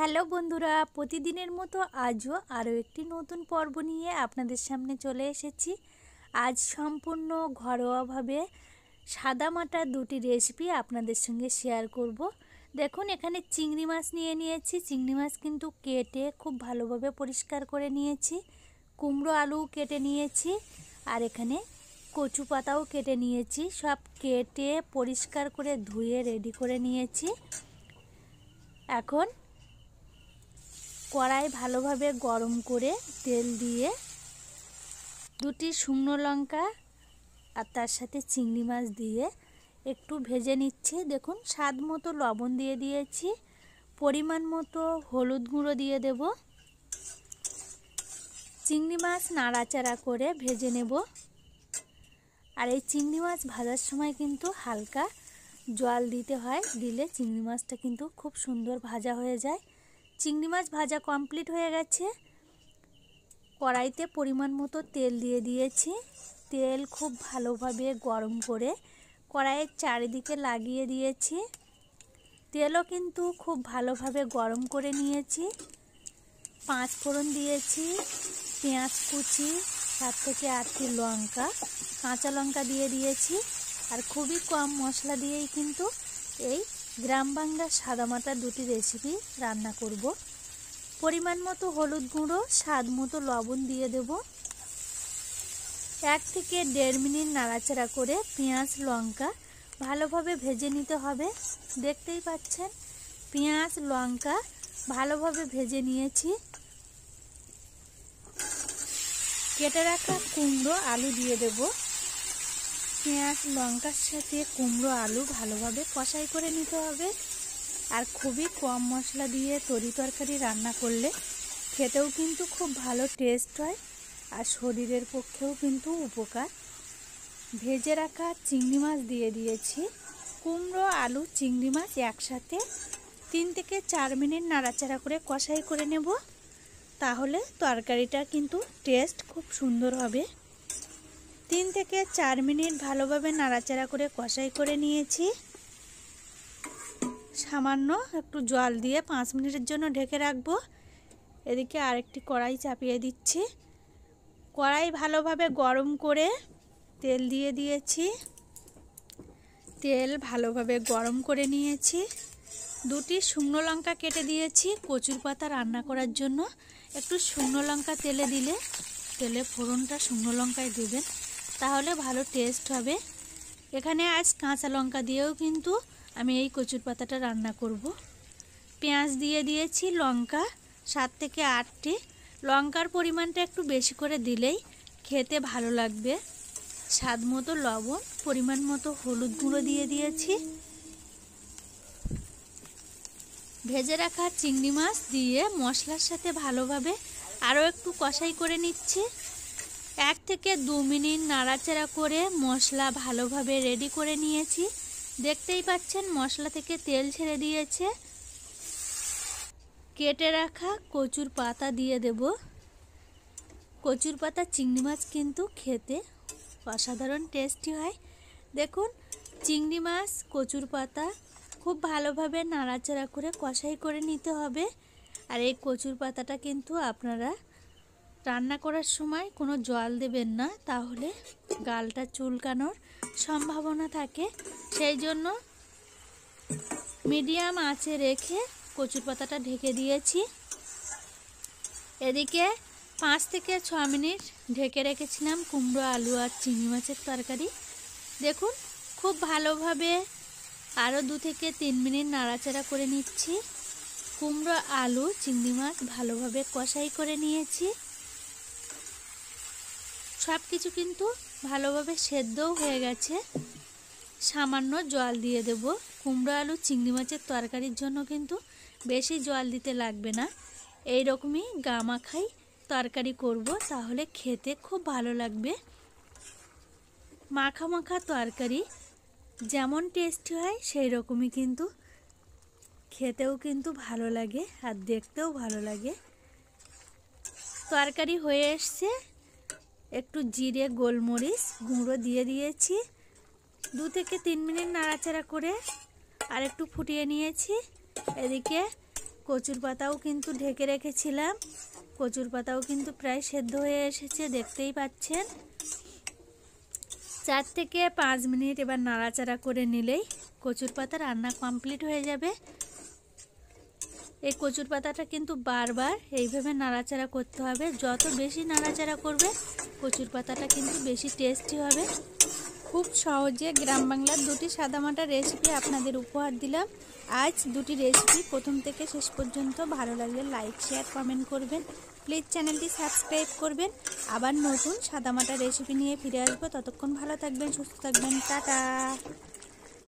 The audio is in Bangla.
হ্যালো বন্ধুরা, প্রতিদিনের মতো আজও আরও একটি নতুন পর্ব নিয়ে আপনাদের সামনে চলে এসেছি। আজ সম্পূর্ণ ঘরোয়াভাবে সাদামাটা দুটি রেসিপি আপনাদের সঙ্গে শেয়ার করব। দেখুন, এখানে চিংড়ি মাছ নিয়ে নিয়েছি। চিংড়ি মাছ কিন্তু কেটে খুব ভালোভাবে পরিষ্কার করে নিয়েছি। কুমড়ো আলু কেটে নিয়েছি, আর এখানে কচু পাতাও কেটে নিয়েছি। সব কেটে পরিষ্কার করে ধুয়ে রেডি করে নিয়েছি। এখন কড়াই ভালোভাবে গরম করে তেল দিয়ে দুটি শুকনো লঙ্কা আর তার সাথে চিংড়ি মাছ দিয়ে একটু ভেজে নিচ্ছি। দেখুন, স্বাদ মতো লবণ দিয়ে দিয়েছি, পরিমাণ মতো হলুদ গুঁড়ো দিয়ে দেব। চিংড়ি মাছ নাড়াচাড়া করে ভেজে নেব। আর এই চিংড়ি মাছ ভাজার সময় কিন্তু হালকা জল দিতে হয়, দিলে চিংড়ি মাছটা কিন্তু খুব সুন্দর ভাজা হয়ে যায়। চিংড়ি মাছ ভাজা কমপ্লিট হয়ে গেছে। কড়াইতে পরিমাণ মতো তেল দিয়ে দিয়েছি। তেল খুব ভালোভাবে গরম করে কড়াইয়ের চারিদিকে লাগিয়ে দিয়েছি। তেলও কিন্তু খুব ভালোভাবে গরম করে নিয়েছি। 5 ফোড়ন দিয়েছি, পেঁয়াজ কুচি, 7 থেকে 8টি লঙ্কা, কাঁচা লঙ্কা দিয়ে দিয়েছি। আর খুবই কম মশলা দিয়েই কিন্তু এই গ্রাম বাংলার সাদামাটা দুটি রেসিপি রান্না করব। পরিমাণ মতো হলুদ গুঁড়ো, স্বাদ মতো লবণ দিয়ে দেব। 1 থেকে 1.5 মিনিট নাড়াচাড়া করে পেঁয়াজ লঙ্কা ভালোভাবে ভেজে নিতে হবে। দেখতেই পাচ্ছেন, পেঁয়াজ লঙ্কা ভালোভাবে ভেজে নিয়েছি। কেটে রাখা কুমড়ো আলু দিয়ে দেব। পেঁয়াজ লঙ্কার সাথে কুমড়ো আলু ভালোভাবে কষাই করে নিতে হবে। আর খুবই কম মশলা দিয়ে তরি তরকারি রান্না করলে খেতেও কিন্তু খুব ভালো টেস্ট হয়, আর শরীরের পক্ষেও কিন্তু উপকার। ভেজে রাখা চিংড়ি মাছ দিয়ে দিয়েছি। কুমড়ো আলু চিংড়ি মাছ একসাথে 3 থেকে 4 মিনিট নাড়াচাড়া করে কষাই করে নেব, তাহলে তরকারিটা কিন্তু টেস্ট খুব সুন্দর হবে। 3 থেকে 4 মিনিট ভালোভাবে নাড়াচাড়া করে কষাই করে নিয়েছি। সামান্য একটু জল দিয়ে 5 মিনিটের জন্য ঢেকে রাখবো। এদিকে আরেকটি কড়াই চাপিয়ে দিচ্ছি। কড়াই ভালোভাবে গরম করে তেল দিয়ে দিয়েছি। তেল ভালোভাবে গরম করে নিয়েছি। 2টি শুকনো লঙ্কা কেটে দিয়েছি কচুর পাতা রান্না করার জন্য। একটু শুকনো লঙ্কা তেলে দিলে, তেলে ফোড়নটা শুকনো লঙ্কায় দেবেন, তাহলে ভালো টেস্ট হবে। এখানে আজ কাঁচা লঙ্কা দিয়েও কিন্তু আমি এই কচুর পাতাটা রান্না করব। পেঁয়াজ দিয়ে দিয়েছি, লঙ্কা 7 থেকে 8টি। লঙ্কার পরিমাণটা একটু বেশি করে দিলেই খেতে ভালো লাগবে। স্বাদ মতো লবণ, পরিমাণ মতো হলুদ গুঁড়ো দিয়ে দিয়েছি। ভেজে রাখা চিংড়ি মাছ দিয়ে মশলার সাথে ভালোভাবে আরও একটু কষাই করে নিচ্ছি। 1 থেকে 2 মিনিট নাড়াচাড়া করে মশলা ভালোভাবে রেডি করে নিয়েছি। দেখতেই পাচ্ছেন, মশলা থেকে তেল ছেড়ে দিয়েছে। কেটে রাখা কচুর পাতা দিয়ে দেব। কচুর পাতা চিংড়ি মাছ কিন্তু খেতে অসাধারণ টেস্টি হয়। দেখুন, চিংড়ি মাছ কচুর পাতা খুব ভালোভাবে নাড়াচাড়া করে কষাই করে নিতে হবে। আর এই কচুর পাতাটা কিন্তু আপনারা রান্না করার সময় কোনো জল দেবেন না, তাহলে গালটা চুলকানোর সম্ভাবনা থাকে। সেই জন্য মিডিয়াম আঁচে রেখে কচুর পাতাটা ঢেকে দিয়েছি। এদিকে 5 থেকে 6 মিনিট ঢেকে রেখেছিলাম কুমড়ো আলু আর চিংড়ি মাছের তরকারি। দেখুন, খুব ভালোভাবে আরও 2 থেকে 3 মিনিট নাড়াচাড়া করে নিচ্ছি। কুমড়ো আলু চিংড়ি মাছ ভালোভাবে কষাই করে নিয়েছি। সব কিছু কিন্তু ভালোভাবে সেদ্ধও হয়ে গেছে। সামান্য জল দিয়ে দেব। কুমড়ো আলু চিংড়ি মাছের তরকারির জন্য কিন্তু বেশি জল দিতে লাগবে না। এই রকমই গামাখাই তরকারি করব, তাহলে খেতে খুব ভালো লাগবে। মাখা মাখা তরকারি যেমন টেস্টি হয়, সেই রকমই কিন্তু খেতেও কিন্তু ভালো লাগে, আর দেখতেও ভালো লাগে। তরকারি হয়ে এসছে। একটু জিরে গোলমরিচ গুঁড়ো দিয়ে দিয়েছি। 2 থেকে 3 মিনিট নাড়াচাড়া করে আর একটু ফুটিয়ে নিয়েছি। এদিকে কচুর পাতাও কিন্তু ঢেকে রেখেছিলাম, কচুর পাতাও কিন্তু প্রায় সেদ্ধ হয়ে এসেছে, দেখতেই পাচ্ছেন। 4 থেকে 5 মিনিট এবার নাড়াচাড়া করে নিলেই কচুর পাতা রান্না কমপ্লিট হয়ে যাবে। এই কচুর পাতাটা কিন্তু বারবার এইভাবে নাড়াচাড়া করতে হবে, যত বেশি নাড়াচাড়া করবে কচুর পাতাটা কিন্তু বেশি টেস্টি হবে। খুব সহজে গ্রাম বাংলার দুটি সাদামাটা রেসিপি আপনাদের উপহার দিলাম। আজ দুটি রেসিপি প্রথম থেকে শেষ পর্যন্ত ভালো লাগলে লাইক শেয়ার কমেন্ট করবেন, প্লিজ চ্যানেলটি সাবস্ক্রাইব করবেন। আবার নতুন সাদামাটা রেসিপি নিয়ে ফিরে আসবো, ততক্ষণ ভালো থাকবেন, সুস্থ থাকবেন, টাটা।